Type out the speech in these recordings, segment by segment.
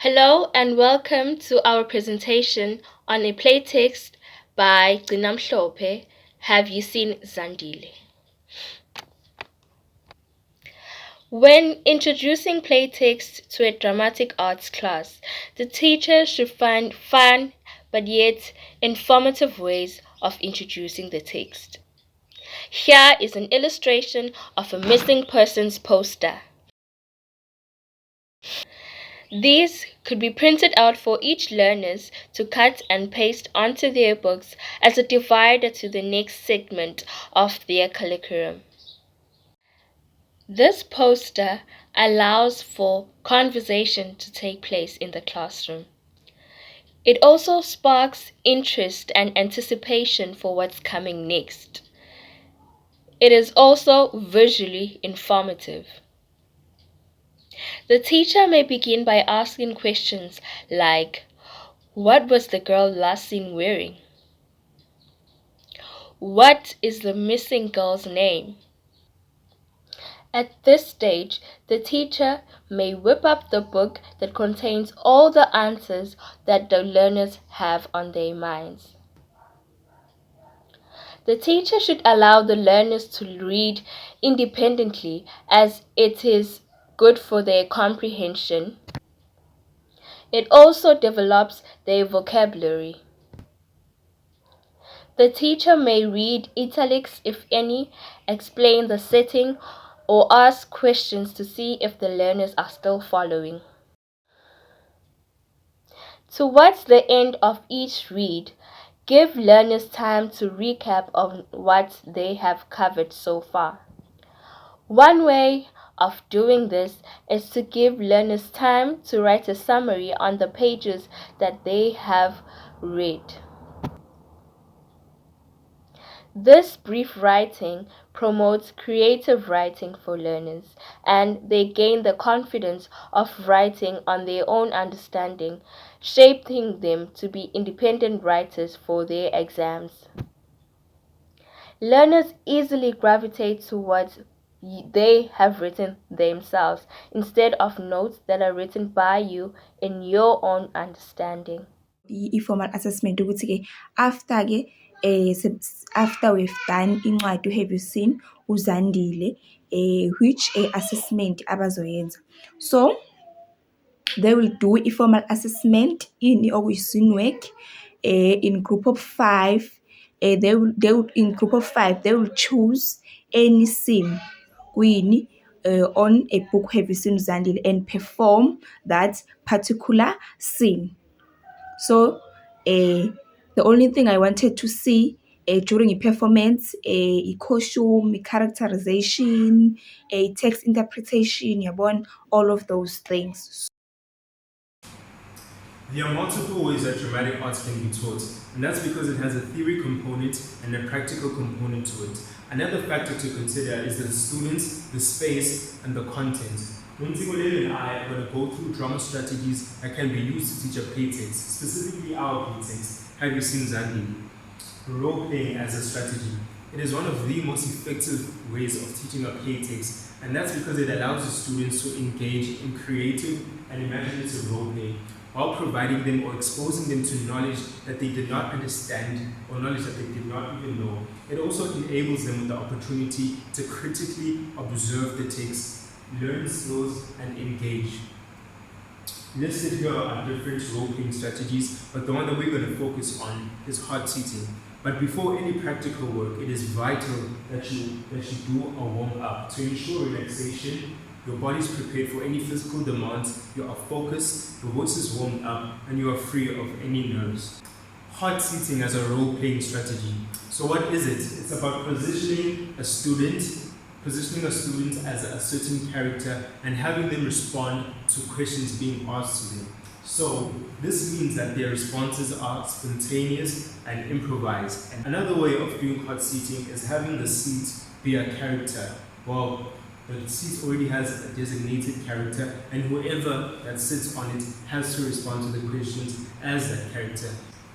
Hello and welcome to our presentation on a playtext by Nomkhosi. Have you seen Zandile? When introducing playtext to a dramatic arts class, the teacher should find fun but yet informative ways of introducing the text. Here is an illustration of a missing persons poster. These could be printed out for each learners to cut and paste onto their books as a divider to the next segment of their curriculum. This poster allows for conversation to take place in the classroom. It also sparks interest and anticipation for what's coming next. It is also visually informative. The teacher may begin by asking questions like, what was the girl last seen wearing? What is the missing girl's name? At this stage, the teacher may whip up the book that contains all the answers that the learners have on their minds. The teacher should allow the learners to read independently as it is good for their comprehension. It also develops their vocabulary. The teacher may read italics if any, explain the setting, or ask questions to see if the learners are still following. Towards the end of each read, give learners time to recap on what they have covered so far. One way of doing this is to give learners time to write a summary on the pages that they have read. This brief writing promotes creative writing for learners, and they gain the confidence of writing on their own understanding, shaping them to be independent writers for their exams. Learners easily gravitate towards they have written themselves instead of notes that are written by you in your own understanding. I-formal assessment ukuthi-ke after-ke after we've done incwadi have you seen uZandile which assessment abazoyenza. So they will do i-formal assessment in okuyi-scene work in group of 5. In group of 5 they will choose any scene kuyini on a book have you seen uZandile and perform that particular scene. So the only thing I wanted to see during a performance, a costume, a characterization, a text interpretation, yabon, all of those things. There are multiple ways that dramatic arts can be taught, and that's because it has a theory component and a practical component to it. Another factor to consider is the students, the space, and the content. Nonsikelelo and I are going to go through drama strategies that can be used to teach a playtext, specifically our playtext. Have you seen Zandile? Role-playing as a strategy. It is one of the most effective ways of teaching a playtext, and that's because it allows the students to engage in creative and imaginative role-play, while providing them or exposing them to knowledge that they did not understand or knowledge that they did not even know. It also enables them with the opportunity to critically observe the text, learn skills, and engage. Listed here are different role-playing strategies, but the one that we're going to focus on is hot seating. But before any practical work, it is vital that you do a warm-up to ensure relaxation. Your body is prepared for any physical demands, you are focused, your voice is warmed up, and you are free of any nerves. Hot seating as a role-playing strategy. So what is it? It's about positioning a student as a certain character and having them respond to questions being asked to them. So this means that their responses are spontaneous and improvised. And another way of doing hot seating is having the seat be a character. Well, the seat already has a designated character, and whoever that sits on it has to respond to the questions as that character.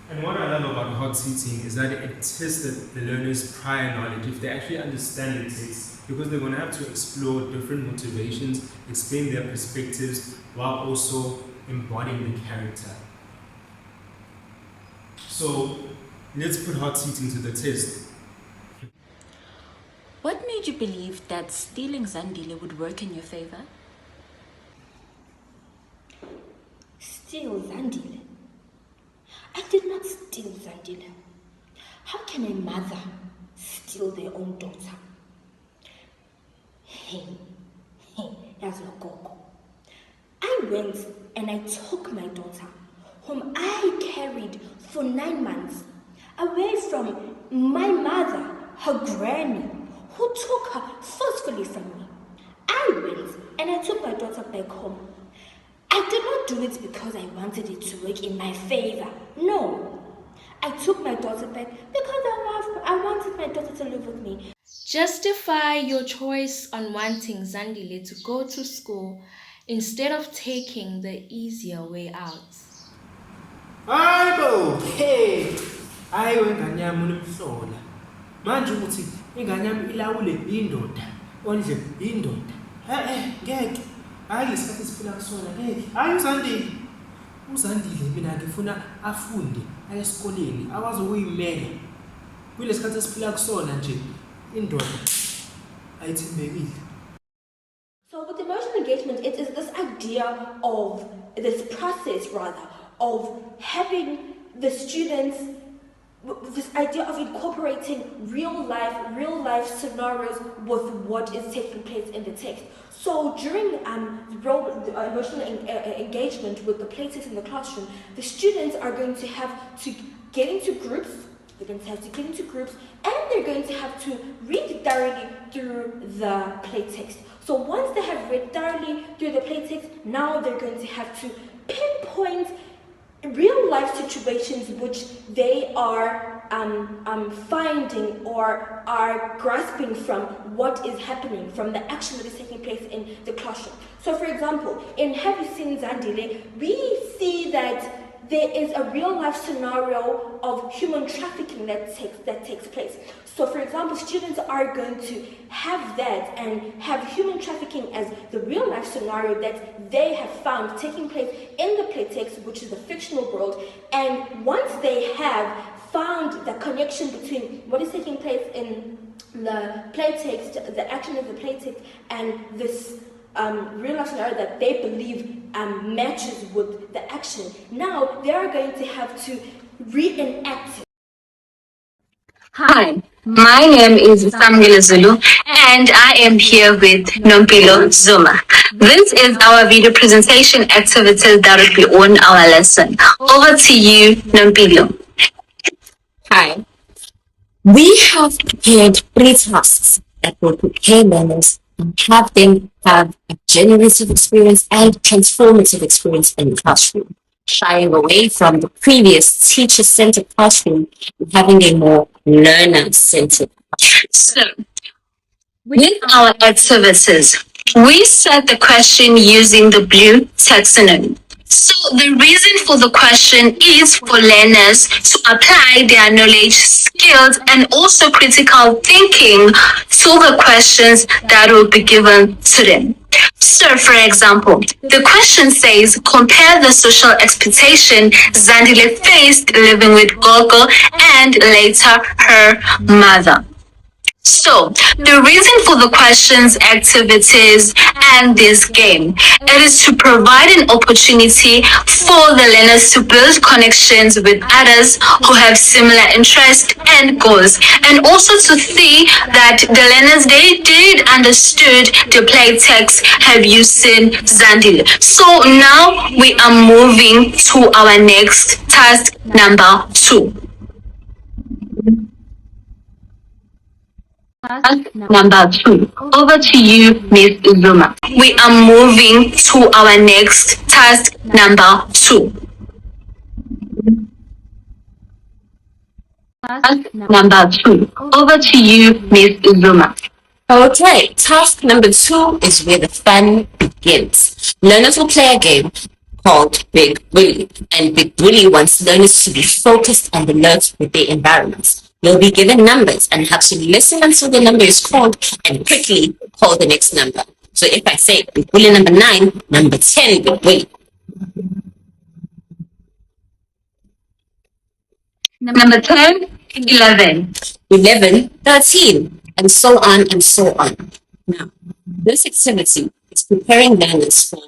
And what I love about hot seating is that it tests the learners' prior knowledge, if they actually understand the text, because they're going to have to explore different motivations, explain their perspectives, while also embodying the character. So let's put hot seat into the test. What made you believe that stealing Zandile would work in your favor? Steal Zandile? I did not steal Zandile. How can a mother steal their own daughter? Hey, that's your gogo. I went and I took my daughter, whom I carried for 9 months, away from my mother, her granny, who took her forcefully from me. I went and I took my daughter back home. I did not do it because I wanted it to work in my favor. No. I took my daughter back because I wanted my daughter to live with me. Justify your choice on wanting Zandile to go to school instead of taking the easier way out. Hayibo, hey, hayi wengane yami unomhlola. Manje ukuthi ingane yami ilawule indoda, ondle indoda. Ngeke. Hayi lesikhathi esiphila kusona ngeke. Hayi uZandile mina ngifuna afunde aye esikoleni akwazi ukuyimela. Kulesikhathi esiphila kusona nje indoda ayithembekile. So with emotional engagement, it is this idea of this process rather of having the students, this idea of incorporating real life scenarios with what is taking place in the text. So during emotional engagement with the playtext in the classroom, the students are going to have to get into groups. They're going to have to get into groups, and they're going to have to read thoroughly through the playtext. So once they have read thoroughly through the playtext, now they're going to have to pinpoint real life situations which they are finding or are grasping from what is happening, from the action that is taking place in the classroom. So for example, in Have You Seen Zandile, we see that there is a real life scenario of human trafficking that takes place. So for example, students are going to have that and have human trafficking as the real life scenario that they have found taking place in the playtext, which is the fictional world. And once they have found the connection between what is taking place in the playtext, the action of the playtext, and this real life scenario that they believe matches with the action, now they are going to have to reenact it. Hi, my name is Samukele Zulu and I am here with Nomkhosi Zuma. This is our video presentation activities that will be on our lesson. Over to you, Nomkhosi. Hi. We have prepared 3 tasks that will prepare learners and have them have a generative experience and transformative experience in the classroom, shying away from the previous teacher-centered classroom and having a more learner-centered classroom. So, with our activities, we set the question using the blue taxonomy. So the reason for the question is for learners to apply their knowledge, skills, and also critical thinking to the questions that will be given to them. So, for example, the question says, compare the social expectation Zandile faced living with Gogo and later her mother. So, the reason for the questions, activities, and this game, it is to provide an opportunity for the learners to build connections with others who have similar interests and goals, and also to see that the learners, they did understood the play text, Have You Seen Zandile? So now we are moving to our next task number 2. Task number 2. Over to you, Ms. Zuma. We are moving to our next task number 2. Task number 2. Over to you, Ms. Zuma. Okay, task number 2 is where the fun begins. Learners will play a game called Big Bully, and Big Bully wants learners to be focused and alert with their environments. You'll be given numbers and have to listen until the number is called and quickly call the next number. So if I say Big Bully number 9, number 10, Big Bully. Number 10, 11. 11, 13, and so on and so on. Now, this activity is preparing learners for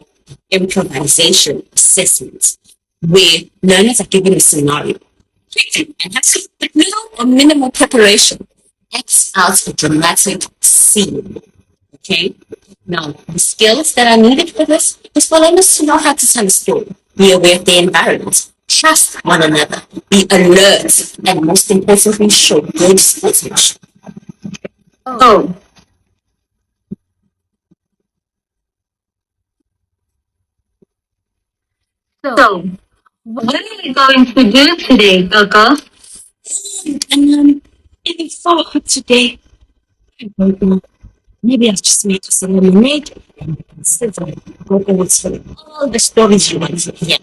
improvisation assessment, where learners are given a scenario quickly and have to, with little or minimal preparation, act out a dramatic scene. Okay? Now, the skills that are needed for this is for learners to know how to tell a story, be aware of their environment, trust one another, be alert, and most importantly, show good sportsmanship. Oh, so what are we going to do today, Coco? It's so hot today. I don't know. Maybe I'll just make us a lemonade and sit and go over all the stories you want to hear.